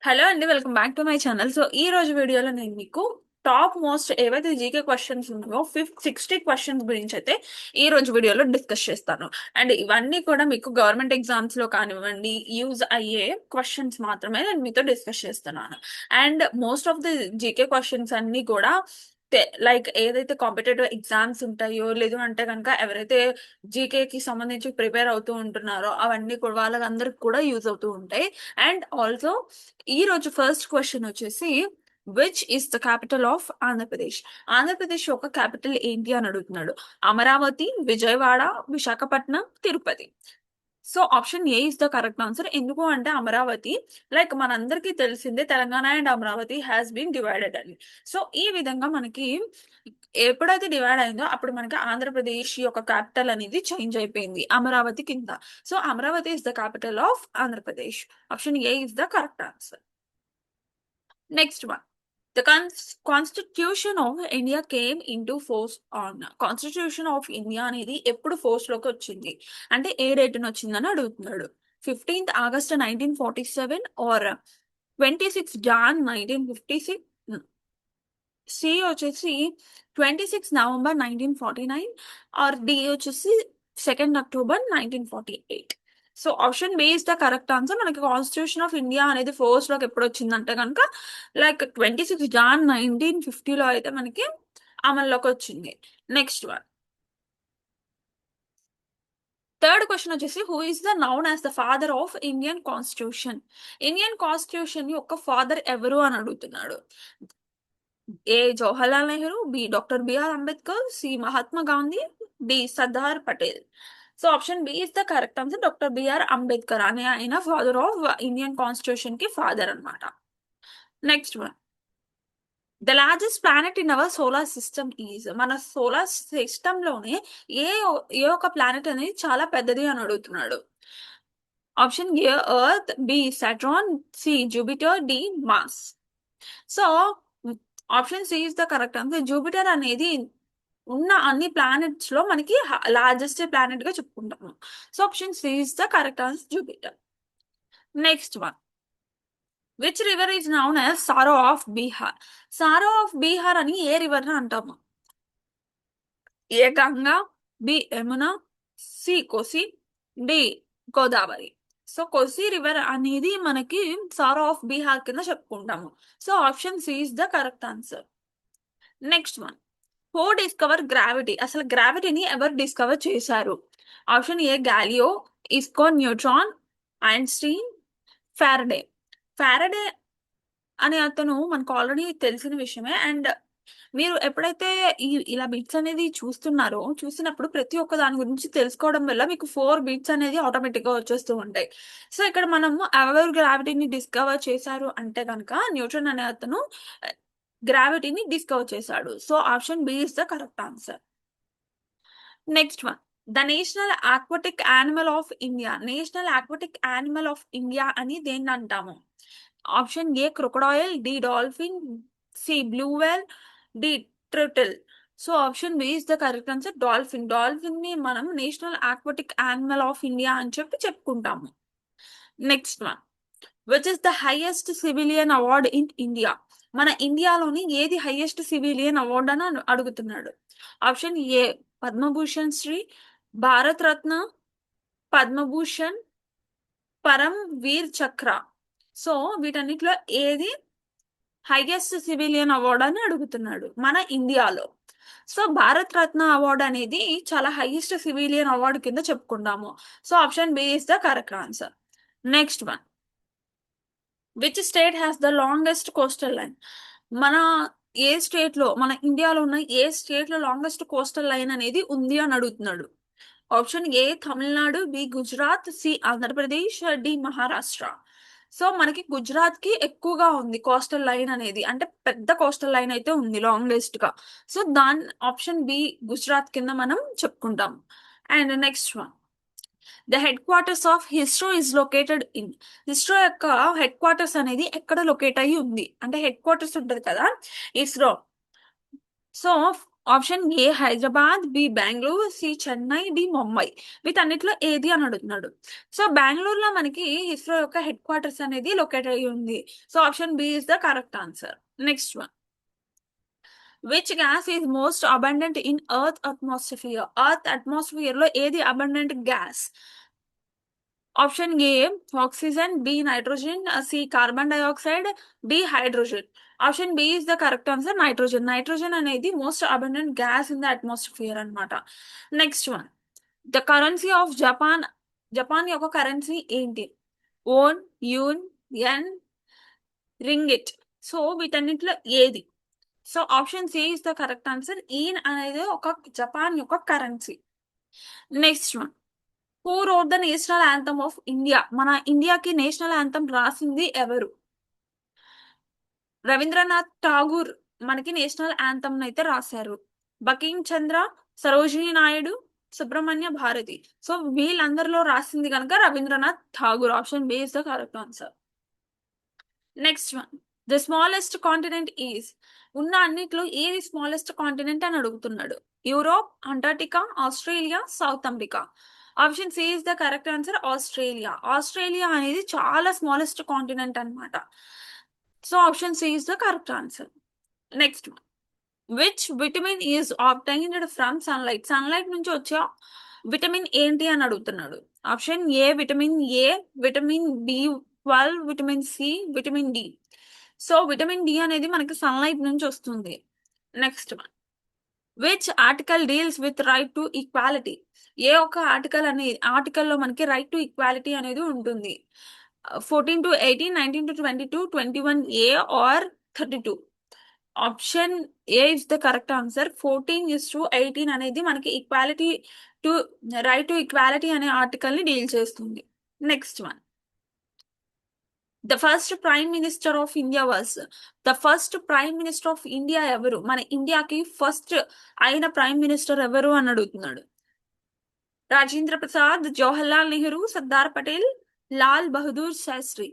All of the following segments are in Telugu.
హలో అండి, welcome back to my channel. So ఈ రోజు వీడియోలో నేను మీకు టాప్ మోస్ట్ ఏవైతే జీకే క్వశ్చన్స్ ఉన్నాయో 60 క్వశ్చన్స్ గురించి అయితే ఈ రోజు వీడియోలో డిస్కస్ చేస్తాను. అండ్ ఇవన్నీ కూడా మీకు గవర్నమెంట్ ఎగ్జామ్స్ లో కానివ్వండి యూజ్ అయ్యే క్వశ్చన్స్ మాత్రమే నేను మీతో డిస్కస్ చేస్తున్నాను. And most of the GK questions అన్ని కూడా లైక్ ఏదైతే కాంపిటేటివ్ ఎగ్జామ్స్ ఉంటాయో లేదు అంటే కనుక ఎవరైతే జీకేకి సంబంధించి ప్రిపేర్ అవుతూ ఉంటున్నారో అవన్నీ కూడా వాళ్ళందరికి కూడా యూజ్ అవుతూ ఉంటాయి. అండ్ ఆల్సో ఈ రోజు ఫస్ట్ క్వశ్చన్ వచ్చేసి which is the capital of Andhra Pradesh. Andhra Pradesh యొక్క క్యాపిటల్ ఏంటి అని అడుగుతున్నాడు. Amaravati, Vijayawada, Visakhapatnam, Tirupati. So option A is the correct answer. ఎందుకు అంటే అమరావతి లైక్ మనందరికీ తెలిసిందే Telangana and Amaravati has been divided అని. సో ఈ విధంగా మనకి ఎప్పుడైతే డివైడ్ అయిందో అప్పుడు మనకి ఆంధ్రప్రదేశ్ యొక్క క్యాపిటల్ అనేది చేంజ్ అయిపోయింది అమరావతి కింద. So Amaravati is the capital of Andhra Pradesh. Option A is the correct answer. Next one. The Constitution of India came into force on. Constitution of India అనేది ఎప్పుడు ఫోర్స్ లోకి వచ్చింది అంటే ఏ డేట్ వచ్చిందని అడుగుతున్నాడు. 15th August 1947 are 26 Jan 1956. C వచ్చేసి 26 November 1949 ఆర్ డి వచ్చేసి 2nd October 1948. So option B is the correct answer. మనకి కాన్స్టిట్యూషన్ ఆఫ్ ఇండియా అనేది ఫోర్స్ లోకి ఎప్పుడు వచ్చిందంటే కనుక లైక్ 26 Jan 1950లో అయితే మనకి అమల్లోకి వచ్చింది. Next one. థర్డ్ క్వశ్చన్ వచ్చేసి who is the known as the father of Indian constitution. Indian constitution యొక్క ఫాదర్ ఎవరు అని అడుగుతున్నాడు. A Jawaharlal Nehru, B doctor BR Ambedkar, C Mahatma Gandhi, D Sardar Patel. So option B is the correct answer. Doctor BR Ambedkar అనే ఆయన ఫాదర్ ఆఫ్ ఇండియన్ కాన్స్టిట్యూషన్ కి ఫాదర్ అనమాట. Next one. The largest planet in our solar system is. మన సోలార్ సిస్టమ్ లోనే ఏ ఏ ఒక ప్లానెట్ అనేది చాలా పెద్దది అని అడుగుతున్నాడు. Option A Earth, B Saturn, C Jupiter, D Mars. So option C is the correct answer. Jupiter అనేది ఉన్న అన్ని ప్లానెట్స్ లో మనకి లార్జెస్ట్ ప్లానెట్ గా చెప్పుకుంటాము. So option C is the correct answer, Jupiter. Next one. Which river is known as sorrow of Bihar. Sorrow of Bihar అని ఏ రివర్ అంటాము. A Ganga, B Yamuna, C Kosi, D Godavari. So Kosi river అనేది మనకి సారో ఆఫ్ బీహార్ కింద చెప్పుకుంటాము. So option C is the correct answer. Next one. Who discover gravity. అసలు గ్రావిటీని ఎవరు డిస్కవర్ చేశారు. Option A Galileo, Isaac Newton, Einstein, Faraday. Faraday అనే అతను మనకు ఆల్రెడీ తెలిసిన విషయమే. అండ్ మీరు ఎప్పుడైతే ఇలా బిట్స్ అనేది చూసినప్పుడు ప్రతి ఒక్క దాని గురించి తెలుసుకోవడం వల్ల మీకు 4 బిట్స్ అనేది ఆటోమేటిక్ గా వచ్చేస్తూ ఉంటాయి. సో ఇక్కడ మనము ఎవరు గ్రావిటీని డిస్కవర్ చేశారు అంటే కనుక న్యూటన్ అనే అతను గ్రావిటీని డిస్కవర్ చేశాడు. So option B is the correct answer. Next one. The national aquatic animal of India. National aquatic animal of India అని దేన్ని అంటాము. Option A crocodile, D dolphin, C blue whale, D turtle. So option B is the correct answer, dolphin. Dolphin ని మనం national aquatic animal of India అని చెప్పి చెప్పుకుంటాము. Next one. Which is the highest civilian award in India. మన ఇండియాలోని ఏది హైయెస్ట్ సివిలియన్ అవార్డ్ అని అడుగుతున్నాడు. ఆప్షన్ ఏ పద్మభూషణ్ శ్రీ, భారత్ రత్న, పద్మభూషణ్, పరం వీర్ చక్ర. సో వీటన్నిటిలో ఏది హైయెస్ట్ సివిలియన్ అవార్డ్ అని అడుగుతున్నాడు మన ఇండియాలో. సో భారత్ రత్న అవార్డ్ అనేది చాలా హైయెస్ట్ సివిలియన్ అవార్డు కింద చెప్పుకుంటాము. So option B is the correct answer. Next one. Which state has the longest coastal line. మన ఏ స్టేట్ లో మన ఇండియాలో ఉన్న ఏ స్టేట్ లో లాంగెస్ట్ కోస్టల్ లైన్ అనేది ఉంది అని అడుగుతున్నాడు. Option A Tamil Nadu, B Gujarat, C Andhra Pradesh, D Maharashtra. So మనకి గుజరాత్ కి ఎక్కువగా ఉంది కోస్టల్ లైన్ అనేది, అంటే పెద్ద కోస్టల్ లైన్ అయితే ఉంది లాంగెస్ట్ గా. సో దాని ఆప్షన్ బి గుజరాత్ కింద మనం చెప్పుకుంటాం. And next one. The headquarters of ISRO is located in. ISRO యొక్క హెడ్ క్వార్టర్స్ అనేది ఎక్కడ లొకేట్ అయ్యి ఉంది అంటే హెడ్ క్వార్టర్స్ ఉంటది కదా ISRO. So option A Hyderabad, B Bengaluru, C Chennai, D Mumbai. వీటన్నిటిలో ఏది అని అడుగుతున్నాడు. సో బెంగళూరులో మనకి ఇస్రో యొక్క హెడ్ క్వార్టర్స్ అనేది లొకేట్ అయ్యి ఉంది. So option B is the correct answer. Next one. Which gas is most abundant in earth atmosphere? Earth atmosphere లో ఏది abundant gas? Option A oxygen, B nitrogen, C carbon dioxide, D hydrogen. Option B is the correct answer, nitrogen. Nitrogen అనేది most abundant gas in the atmosphere అనమాట. Next one. The currency of Japan. Japan యొక్క కరెన్సీ ఏంటి? Won, yuan, yen, ringgit. సో వీటన్నిటిలో ఏది? So option C is the correct answer. Yen అనేది ఒక జపాన్ యొక్క currency. Next one. Who wrote the national anthem of India? మన ఇండియాకి నేషనల్ యాంథమ్ రాసింది ఎవరు? రవీంద్రనాథ్ ఠాగూర్ మనకి నేషనల్ యాంథమ్ అయితే రాశారు. బకిం చంద్ర, సరోజిని నాయుడు, సుబ్రహ్మణ్య భారతి. సో వీళ్ళందరిలో రాసింది కనుక Rabindranath Tagore. Option B is the correct answer. Next one. The smallest continent is. ఉన్న అన్నిట్లో ఏది స్మాలెస్ట్ కాంటినెంట్ అని అడుగుతున్నాడు. Europe, Antarctica, Australia, South America. Option C is the correct answer, Australia. Australia అనేది చాలా స్మాలెస్ట్ కాంటినెంట్ అనమాట. So option C is the correct answer. Next one. Which vitamin is obtained from sunlight? Sunlight నుంచి వచ్చే విటమిన్ ఏంటి అని అడుగుతున్నాడు. Option A vitamin A, vitamin B 12, vitamin C, vitamin D. So vitamin D అనేది మనకి సన్లైట్ నుంచి వస్తుంది. Next one. Which article deals with right to equality? ఏ ఒక్క ఆర్టికల్లో మనకి రైట్ టు ఈక్వాలిటీ అనేది ఉంటుంది. 14 to 18, 19 to 22, 21A or 32. Option A is the correct answer. 14:18 అనేది మనకి equality to right to equality అనే ఆర్టికల్ ని డీల్ చేస్తుంది. Next one. The first prime minister of India was. The first prime minister of India ఎవరు? మన ఇండియాకి ఫస్ట్ అయిన ప్రైమ్ మినిస్టర్ ఎవరు అని అడుగుతున్నాడు. Rajendra Prasad, Jawaharlal Nehru, Sardar Patel, Lal Bahadur Shastri.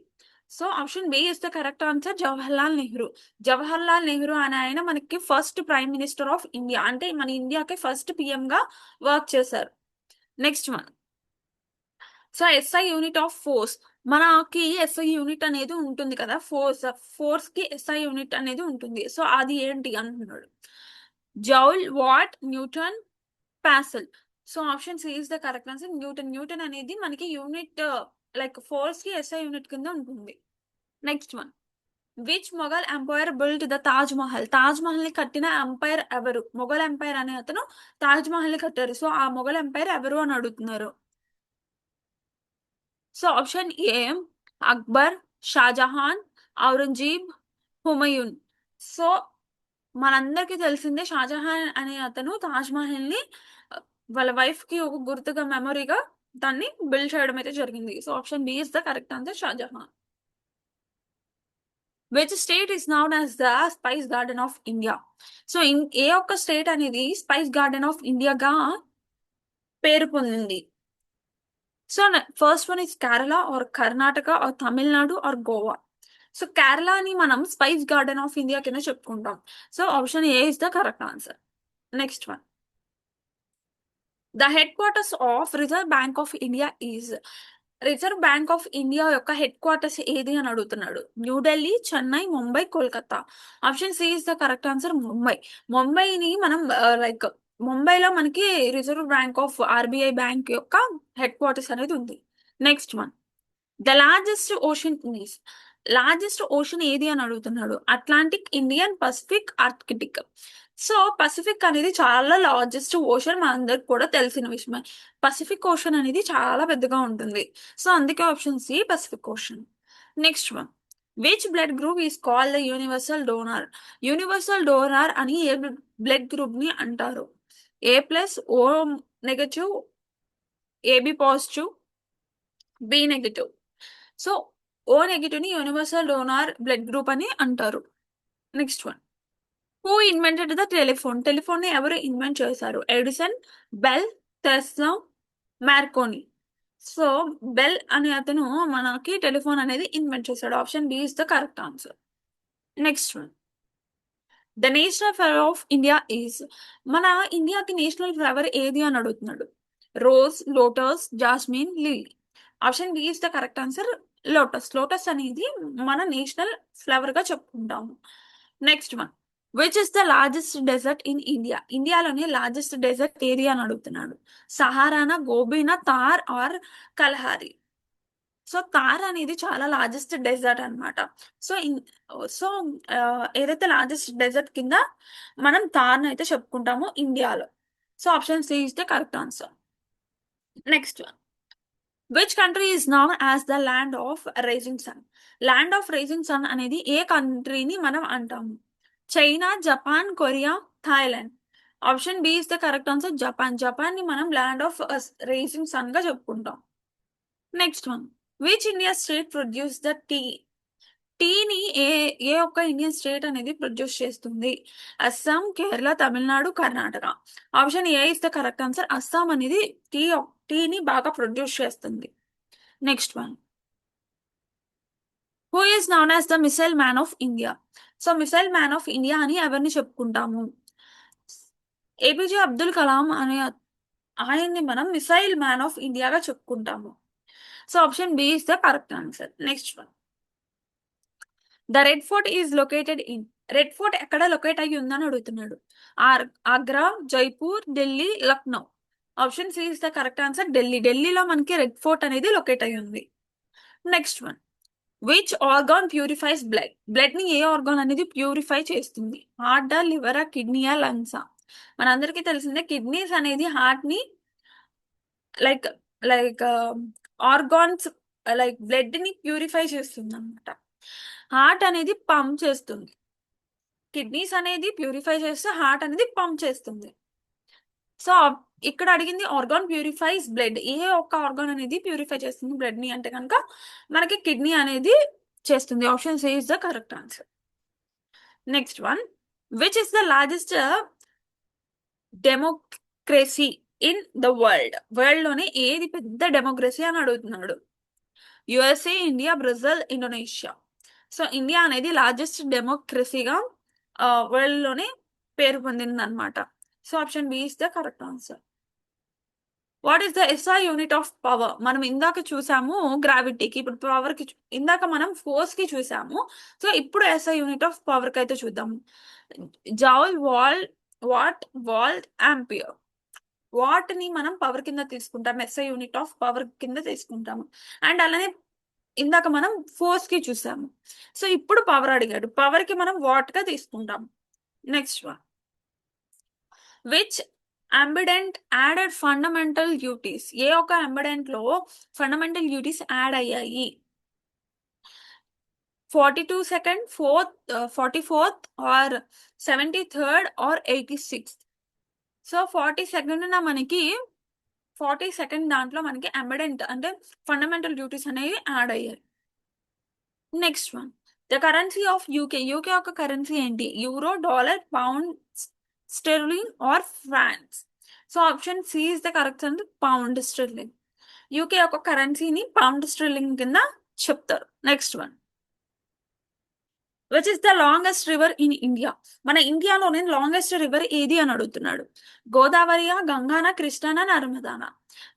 So option B is the correct answer, Jawaharlal Nehru. Jawaharlal Nehru అని ఆయన మనకి first prime minister of India, అంటే మన ఇండియాకి ఫస్ట్ పిఎం గా వర్క్ చేశారు. Next one. So SI unit of force. మనకి ఎస్ఐ యూనిట్ అనేది ఉంటుంది కదా, ఫోర్స్ కి ఎస్ఐ యూనిట్ అనేది ఉంటుంది. సో అది ఏంటి అంటున్నాడు. Joule, watt, Newton, pascal. So option C is the correct answer, Newton. Newton అనేది మనకి యూనిట్ లైక్ ఫోర్స్ కి ఎస్ఐ యూనిట్ కింద ఉంటుంది. Next one. Which Mughal empire built the Taj Mahal? Taj Mahal ని కట్టిన ఎంపైర్ ఎవరు? మొఘల్ ఎంపైర్ అనే అతను తాజ్ మహల్ ని కట్టారు. సో ఆ మొఘల్ ఎంపైర్ ఎవరు అని అడుగుతున్నారు. So option A Akbar, Shah Jahan, Aurangzeb, Humayun. So మనందరికీ తెలిసిందే షాజహాన్ అనే అతను తాజ్ మహల్ ని వాళ్ళ వైఫ్ కి ఒక గుర్తుగా మెమొరీగా దాన్ని బిల్డ్ చేయడం అయితే జరిగింది. So option B is the correct answer, Shah Jahan. Which state is known as the spice garden of India? So ఏ ఒక్క స్టేట్ అనేది స్పైస్ గార్డెన్ ఆఫ్ ఇండియాగా పేరు పొందింది? So first one is Kerala or Karnataka or Tamil Nadu or Goa. So కేరళని మనం స్పైస్ గార్డెన్ ఆఫ్ ఇండియా కింద చెప్పుకుంటాం. So option A is the correct answer. Next one. The headquarters of Reserve Bank of India is. Reserve Bank of India యొక్క హెడ్ క్వార్టర్స్ ఏది అని అడుగుతున్నాడు. New Delhi, Chennai, Mumbai, Kolkata. Option C is the correct answer, Mumbai. ముంబైని మనం లైక్ ముంబైలో మనకి Reserve Bank of RBI bank యొక్క హెడ్ క్వార్టర్స్ అనేది ఉంది. Next one. The largest ocean is. Largest ocean ఏది అని అడుగుతున్నాడు. Atlantic, Indian, Pacific, Arctic. So Pacific అనేది చాలా లార్జెస్ట్ ఓషన్, మనందరికి కూడా తెలిసిన విషయమే. పసిఫిక్ ఓషన్ అనేది చాలా పెద్దగా ఉంటుంది. సో అందుకే option C Pacific ocean. Next one. Which blood group is called the universal donor? Universal donor అని ఏ బ్లడ్ గ్రూప్ ని అంటారు? A+, O negative, AB positive, B negative. So O negative ని యూనివర్సల్ డోనార్ బ్లడ్ గ్రూప్ అని అంటారు. Next one. Who invented the telephone? Telephone ని ఎవరు ఇన్వెంట్ చేశారు? Edison, Bell, Tesla, Marconi. So Bell అనే అతను మనకి టెలిఫోన్ అనేది ఇన్వెంట్ చేశాడు. Option B is the correct answer. Next one. The national flower of India is, మన ఇండియాకి నేషనల్ ఫ్లవర్ ఏది అని అడుగుతున్నాడు. Rose, lotus, jasmine, lily. Option B is the correct answer, lotus. Lotus అనేది మన నేషనల్ ఫ్లవర్ గా చెప్పుకుంటాము. Next one, which is the largest desert in India? ఇండియాలోనే లార్జెస్ట్ డెజర్ట్ ఏరియా అని అడుగుతున్నాడు. సహారానా, గోబీనా, Thar or Kalahari. So Thar అనేది చాలా లార్జెస్ట్ డెజర్ట్ అనమాట. సో సో ఏదైతే లార్జెస్ట్ డెజర్ట్ కింద మనం థార్ని అయితే చెప్పుకుంటాము ఇండియాలో. So option C is the correct answer. Next one, which country is known as the land of rising sun? Land of rising sun అనేది ఏ కంట్రీని మనం అంటాము? China, Japan, Korea, Thailand. Option B is the correct answer, Japan. Japan ని మనం ల్యాండ్ ఆఫ్ రైజింగ్ సన్ గా చెప్పుకుంటాం. Next one, which India state produce the tea? టీని ఏ ఏ ఒక్క ఇండియన్ స్టేట్ అనేది ప్రొడ్యూస్ చేస్తుంది? Assam, Kerala, Tamil Nadu, Karnataka. Option A is the correct answer. Assam అనేది టీని బాగా ప్రొడ్యూస్ చేస్తుంది. Next one, who is known as the missile man of India? So missile man of India అని ఎవరిని చెప్పుకుంటాము? ఏపీజే అబ్దుల్ కలాం అనే ఆయన్ని మనం మిసైల్ మ్యాన్ ఆఫ్ ఇండియాగా చెప్పుకుంటాము. So option B is the correct answer. Next one, the Red Fort is located in. Red Fort ఎక్కడ లొకేట్ అయ్యి ఉందని అడుగుతున్నాడు. Agra, Jaipur, Delhi, Lucknow. Option C is the correct answer, Delhi. ఢిల్లీలో మనకి రెడ్ ఫోర్ట్ అనేది లొకేట్ అయ్యి ఉంది. Next one, which organ purifies blood? Blood ని ఏ ఆర్గాన్ అనేది ప్యూరిఫై చేస్తుంది? హార్ట్, లివరా, కిడ్నీయా, లంగ్సా? మనందరికీ తెలిసిందే కిడ్నీస్ అనేది హార్ట్ ని like like organs like blood ని ప్యూరిఫై చేస్తుంది అనమాట. హార్ట్ అనేది పంప్ చేస్తుంది, కిడ్నీస్ అనేది ప్యూరిఫై చేస్తే హార్ట్ అనేది పంప్ చేస్తుంది. సో ఇక్కడ అడిగింది ఆర్గాన్ ప్యూరిఫైస్ బ్లడ్. ఏ ఒక్క ఆర్గాన్ అనేది ప్యూరిఫై చేస్తుంది బ్లడ్ ని అంటే కనుక మనకి కిడ్నీ అనేది చేస్తుంది. Option C is the correct answer. Next one, which is the largest democracy in the world? World లోనే ఏది పెద్ద డెమోక్రసీ అని అడుగుతున్నాడు. USA, India, Brazil, Indonesia. So India అనేది లార్జెస్ట్ డెమోక్రసీగా వరల్డ్ లోనే పేరు పొందింది అనమాట. So option B is the correct answer. What is the SI unit of power? మనం ఇందాక చూసాము గ్రావిటీకి, ఇప్పుడు పవర్ కి. ఇందాక మనం ఫోర్స్ కి చూసాము. సో ఇప్పుడు ఎస్ఐ యూనిట్ ఆఫ్ పవర్ కి అయితే చూద్దాము. Joule, watt, volt, ampere. Watt ని మనం పవర్ కింద తీసుకుంటాం, ఎస్ఐ యూనిట్ ఆఫ్ పవర్ కింద తీసుకుంటాము. అండ్ అలానే ఇందాక మనం ఫోర్స్ కి చూసాము. సో ఇప్పుడు పవర్ అడిగాడు, పవర్ కి మనం వాట్ గా తీసుకుంటాం. Next one, which amendment added fundamental duties? ఏ ఒక్క అంబిడెంట్ లో ఫండమెంటల్ డ్యూటీస్ యాడ్ అయ్యాయి? 42nd, 44th are 73rd are 86th? So 42nd మనకి 42nd దాంట్లో మనకి అంబిడెంట్ అంటే ఫండమెంటల్ డ్యూటీస్ అనేవి యాడ్ అయ్యాయి. Next one, the currency of UK. UK యొక్క కరెన్సీ ఏంటి? Euro, dollar, pound, sterling or France? So option C is the correct answer, pound sterling. UK యొక్క కరెన్సీని పౌండ్ స్టెర్లింగ్ కింద చెప్తారు. Next one, which is the longest river in India? మన ఇండియాలోనే లాంగెస్ట్ రివర్ ఏది అని అడుగుతున్నాడు. గోదావరియా, గంగానా, కృష్ణానా, నర్మదానా?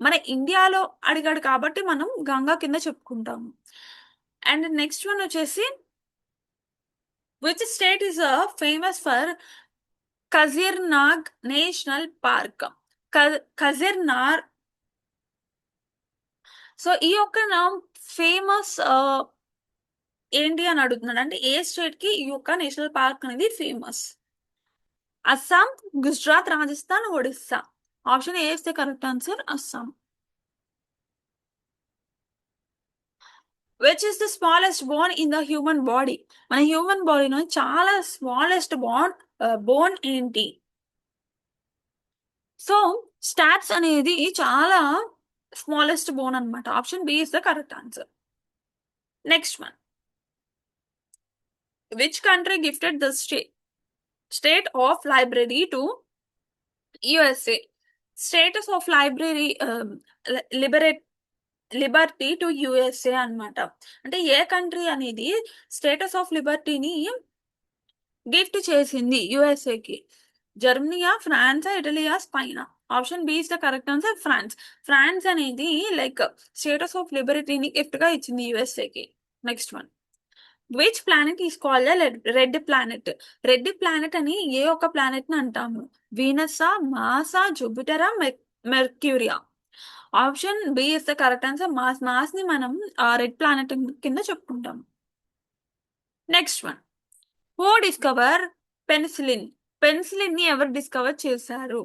మన ఇండియాలో అడిగాడు కాబట్టి మనం గంగా కింద చెప్పుకుంటాము. అండ్ నెక్స్ట్ వన్ వచ్చేసి, which state is famous for Kaziranga national park? Kaziranga. So ఈ యొక్క ఫేమస్ ఏంటి అని అడుగుతున్నాడు. అంటే ఏ స్టేట్ కి ఈ యొక్క నేషనల్ పార్క్ అనేది famous? Assam, Gujarat, Rajasthan, Odisha. Option A is the correct answer, Assam. Which is the smallest bone in the human body? మన హ్యూమన్ బాడీలో చాలా స్మాలెస్ట్ బోన్ ఏంటి? సో స్టాట్స్ అనేది చాలా స్మాలెస్ట్ బోన్ అనమాట. Option B is the correct answer. Next one, which country gifted the state of library to USA? Status of library liberty to USA అనమాట. అంటే ఏ కంట్రీ అనేది స్టేటస్ ఆఫ్ లిబర్టీని గిఫ్ట్ చేసింది యుఎస్ఏకి? జర్మనీయా, ఫ్రాన్సా, ఇటలీయా, స్పైనా? Option B is the correct answer, France. France అనేది లైక్ స్టేటస్ ఆఫ్ లిబర్టీని గిఫ్ట్ గా ఇచ్చింది యుఎస్ఏకి. Next one. Which planet is called red planet? Red planet అని ఏ ఒక్క ప్లానెట్ ని అంటాము? వీనసా, మాసా, జూపిటరా, మెర్క్యూరియా? Option B is the correct answer, Mars. Mars ని మనం రెడ్ ప్లానెట్ కింద చెప్పుకుంటాం. Next one. Who discover penicillin? Penicillin ని ఎవరు డిస్కవర్ చేశారు?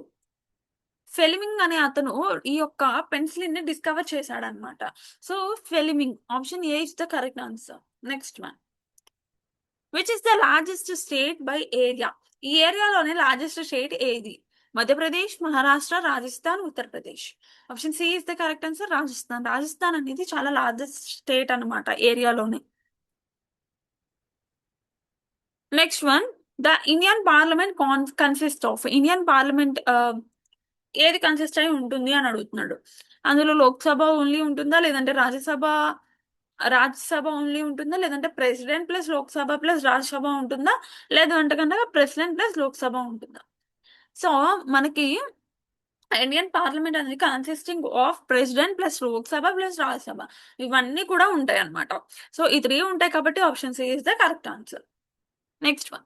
ఫెలిమింగ్ అనే అతను ఈ యొక్క పెన్సిలిన్ ని డిస్కవర్ చేశాడనమాట. So Fleming. Option A is the correct answer. Next one. Which is the largest state by area? ఈ ఏరియాలోనే లార్జెస్ట్ స్టేట్ ఏది? Madhya Pradesh, Maharashtra, Rajasthan, Uttar Pradesh? Option C is the correct answer, Rajasthan. Rajasthan అనేది చాలా లార్జెస్ట్ స్టేట్ అనమాట ఏరియాలోనే. Next one. The Indian parliament consist of? Indian parliament ఏది కన్సిస్ట్ అయి ఉంటుంది అని అడుగుతున్నాడు. అందులో లోక్సభ ఓన్లీ ఉంటుందా, లేదంటే రాజ్యసభ ఓన్లీ ఉంటుందా, లేదంటే president plus Lok Sabha plus Rajya Sabha ఉంటుందా, లేదంటే కనుక ప్రెసిడెంట్ ప్లస్ లోక్సభ ఉంటుందా? సో మనకి ఇండియన్ పార్లమెంట్ అనేది consisting of president plus Lok Sabha plus Rajya Sabha, ఇవన్నీ కూడా ఉంటాయి అన్నమాట. సో ఈ 3 ఉంటాయి కాబట్టి option C is the correct answer. Next one.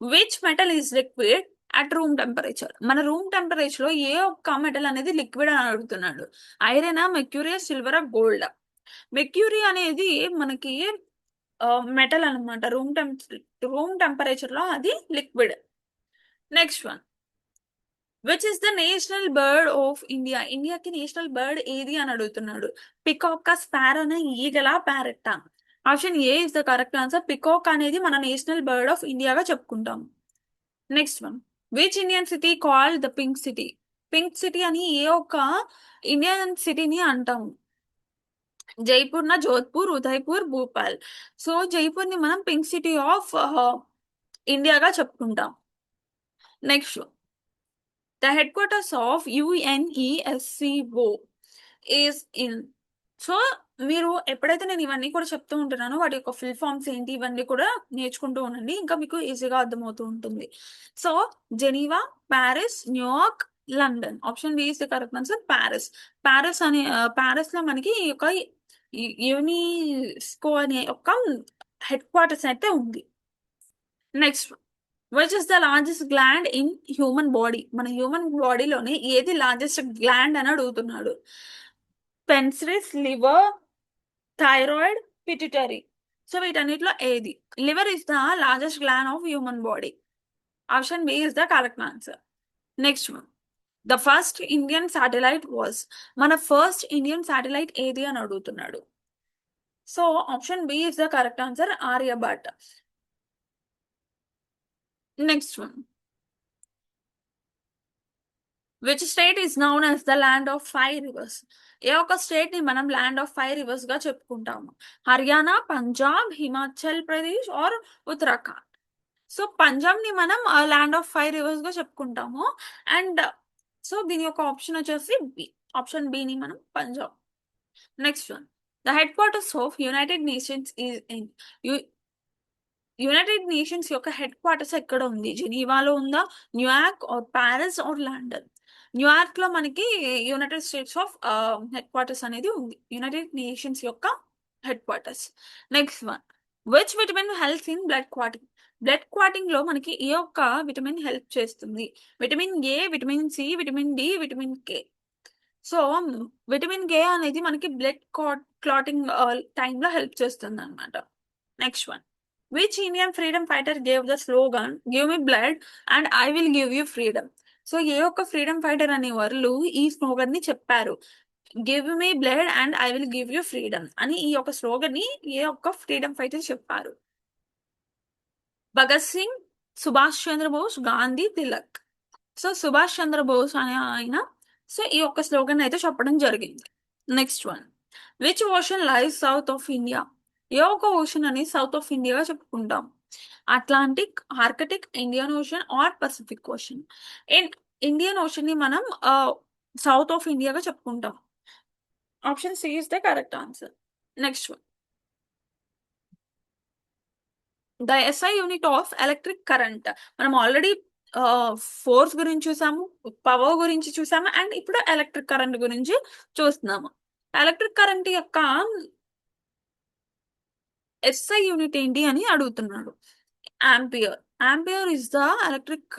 Which metal is liquid at room temperature? మన రూమ్ టెంపరేచర్ లో ఏ ఒక్క మెటల్ అనేది లిక్విడ్ అని అడుగుతున్నాడు. Iron, mercury, silver, gold? Mercury అనేది మనకి మెటల్ అనమాట. రూమ్ టెంపరేచర్ లో అది liquid. Next one. Which is the national bird of India? ఇండియాకి నేషనల్ బర్డ్ ఏది అని అడుగుతున్నాడు. పికాక్, స్పారోనా, ఈగలా, ప్యారెట్టా? Option A is the correct answer. Peacock అనేది మన నేషనల్ బర్డ్ ఆఫ్ ఇండియాగా చెప్పుకుంటాం. Next one. Which Indian city called the pink city? Pink city అని ఏ ఒక్క ఇండియన్ సిటీని అంటాము? జైపూర్, నా జోధ్పూర్, ఉదయ్పూర్, భూపాల్? సో జైపూర్ ని మనం పింక్ సిటీ ఆఫ్ ఇండియాగా చెప్పుకుంటాం. Next. The headquarters of UNESCO is in? So మీరు ఎప్పుడైతే నేను ఇవన్నీ కూడా చెప్తూ ఉంటున్నానో వాటి యొక్క ఫుల్ ఫామ్స్ ఏంటి ఇవన్నీ కూడా నేర్చుకుంటూ ఉండండి, ఇంకా మీకు ఈజీగా అర్థమవుతూ ఉంటుంది. So Geneva, Paris, New York, London? Option B is the correct answer, Paris. Paris అనే ప్యారిస్ లో మనకి ఈ యొక్క యునెస్కో అనే ఒక హెడ్ క్వార్టర్స్ అయితే ఉంది. Next. Which is the largest gland in human body? మన హ్యూమన్ బాడీలోనే ఏది లార్జెస్ట్ గ్లాండ్ అని అడుగుతున్నాడు. Pancreas, liver, thyroid, pituitary? So వీటన్నిటిలో ఏది? Liver is the largest gland of human body. Option B is the correct answer. Next one. The first Indian satellite was? మన ఫస్ట్ ఇండియన్ శాటిలైట్ ఏది అని అడుగుతున్నాడు. So option B is the correct answer, Aryabhata. Next one. Which state is known as the land of 5 rivers? ఏ ఒక్క స్టేట్ ని మనం ల్యాండ్ ఆఫ్ 5 రివర్స్ గా చెప్పుకుంటాము? హర్యానా, పంజాబ్, హిమాచల్ ప్రదేశ్ ఆర్ ఉత్తరాఖండ్? సో పంజాబ్ ని మనం ల్యాండ్ ఆఫ్ 5 రివర్స్ గా చెప్పుకుంటాము. అండ్ సో దీని యొక్క ఆప్షన్ వచ్చేసి బి. ఆప్షన్ బి ని మనం Punjab. Next one. The headquarters of United Nations is in? United Nations యొక్క హెడ్ క్వార్టర్స్ ఎక్కడ ఉంది? జెనీవాలో ఉందా, New York or Paris or London? New York లో మనకి United States of headquarters అనేది ఉంది, యునైటెడ్ నేషన్స్ యొక్క headquarters. Next one. Which vitamin help in blood clotting? Blood clotting లో మనకి ఏ ఒక్క విటమిన్ హెల్ప్ చేస్తుంది? Vitamin A, vitamin C, vitamin D, vitamin K? So vitamin K అనేది మనకి బ్లడ్ క్లాటింగ్ టైంలో హెల్ప్ చేస్తుంది అనమాట. Next one. Which Indian freedom fighter gave the slogan give me blood and I will give you freedom? So ఏ ఒక్క ఫ్రీడమ్ ఫైటర్ అనే వాళ్ళు ఈ స్లోగన్ ని చెప్పారు? Give me blood and I will give you freedom అని ఈ యొక్క స్లోగన్ ని ఏ ఒక్క ఫ్రీడమ్ ఫైటర్ చెప్పారు? భగత్ సింగ్, సుభాష్ చంద్రబోస్, గాంధీ, తిలక్? సో సుభాష్ చంద్రబోస్ అనే ఆయన సో ఈ యొక్క స్లోగన్ అయితే చెప్పడం జరిగింది. Next one. Which ocean lies south of India? ఏ ఒక ఓషన్ అని సౌత్ ఆఫ్ ఇండియాగా చెప్పుకుంటాం? Atlantic, Arctic, Indian ocean or Pacific ocean? Indian ocean ని మనం సౌత్ ఆఫ్ ఇండియాగా చెప్పుకుంటాం. Option C is the correct answer. Next one. The SI unit of electric current. మనం ఆల్రెడీ ఫోర్స్ గురించి చూసాము, పవర్ గురించి చూసాము, అండ్ ఇప్పుడు ఎలక్ట్రిక్ కరెంట్ గురించి చూస్తున్నాము. ఎలక్ట్రిక్ కరెంట్ యొక్క ఎస్ఐ యూనిట్ ఏంటి అని అడుగుతున్నాడు. Ampere. Ampere is the electric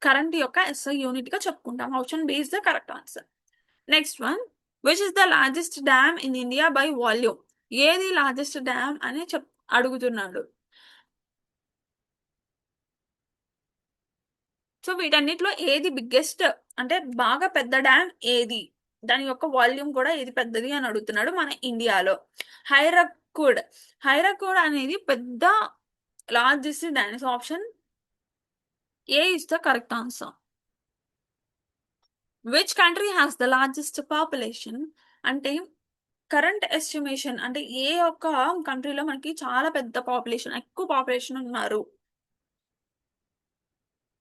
current యొక్క ఎస్ఐ యూనిట్ గా చెప్పుకుంటాం. Option B is the correct answer. Next one, which is the largest dam in India by volume. ఏది లార్జెస్ట్ డ్యామ్ అని అడుగుతున్నాడు. సో వీటన్నిటిలో ఏది బిగ్గెస్ట్ అంటే బాగా పెద్ద డ్యామ్ ఏది, దాని యొక్క వాల్యూమ్ కూడా ఏది పెద్దది అని అడుగుతున్నాడు మన ఇండియాలో. హైరక్కుడ్. హైరక్కుడ్ అనేది పెద్ద largest dam. So option A is the correct answer. Which country has the largest population అంటే కరెంట్ ఎస్టిమేషన్ అంటే ఏ ఒక్క కంట్రీలో మనకి చాలా పెద్ద పాపులేషన్, ఎక్కువ పాపులేషన్ ఉన్నారు.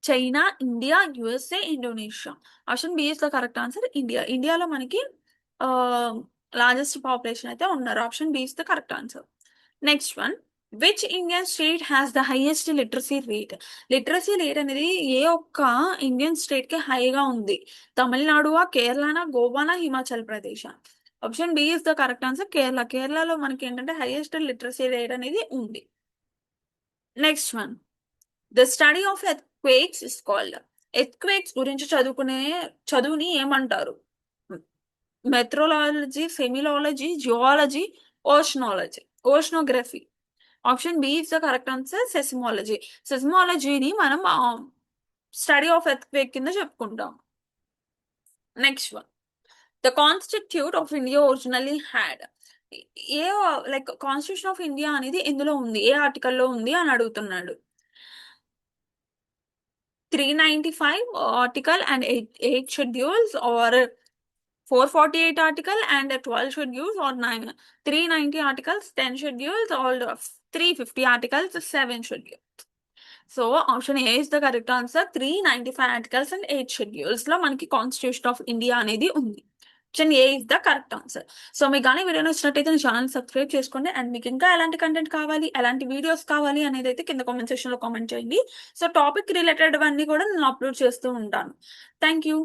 China, India, USA, Indonesia. Option B is the correct answer. India. ఇండియాలో మనకి లార్జెస్ట్ పాపులేషన్ అయితే ఉన్నారు. Option B is the correct answer. Next one, which Indian state has the highest literacy rate. Literacy rate అనేది ఏ ఒక్క ఇండియన్ స్టేట్ కి హైగా ఉంది. తమిళనాడువా, కేరళనా, గోవానా, Himachal Pradesh. Option B is the correct answer. Kerala. కేరళలో మనకి ఏంటంటే హైయెస్ట్ లిటరసీ రేట్ అనేది ఉంది. Next one, the study of earthquakes is called. Earthquakes గురించి చదువుని ఏమంటారు? Metrology, seismology, geology, oceanology, oceanography. Option B is the correct answer. Seismology. సెస్మాలజీని మనం స్టడీ ఆఫ్ ఎర్త్క్వేక్ కింద చెప్పుకుంటాం. Next one, the constitute of India originally had. ఏ లైక్ కాన్స్టిట్యూషన్ ఆఫ్ ఇండియా అనేది ఎందులో ఉంది, ఏ ఆర్టికల్లో ఉంది అని అడుగుతున్నాడు. 395 article and 8 schedules, or 448 article and 12 schedules, or 390 articles, 10 schedules, or 350 articles, 7 schedules. So option A is the correct answer. 395 articles and 8 schedules లో మనకి కాన్స్టిట్యూషన్ ఆఫ్ ఇండియా అనేది ఉంది. Option A is the correct answer. So మీకు కానీ వీడియో నచ్చినట్టయితే నా ఛానల్ సబ్స్క్రైబ్ చేసుకోండి. అండ్ మీకు ఇంకా ఎలాంటి కంటెంట్ కావాలి, ఎలాంటి వీడియోస్ కావాలి అనేది అయితే కింద కామెంట్ సెక్షన్ లో కామెంట్ చేయండి. సో టాపిక్ రిలేటెడ్ అన్ని కూడా నేను అప్లోడ్ చేస్తూ ఉంటాను. Thank you.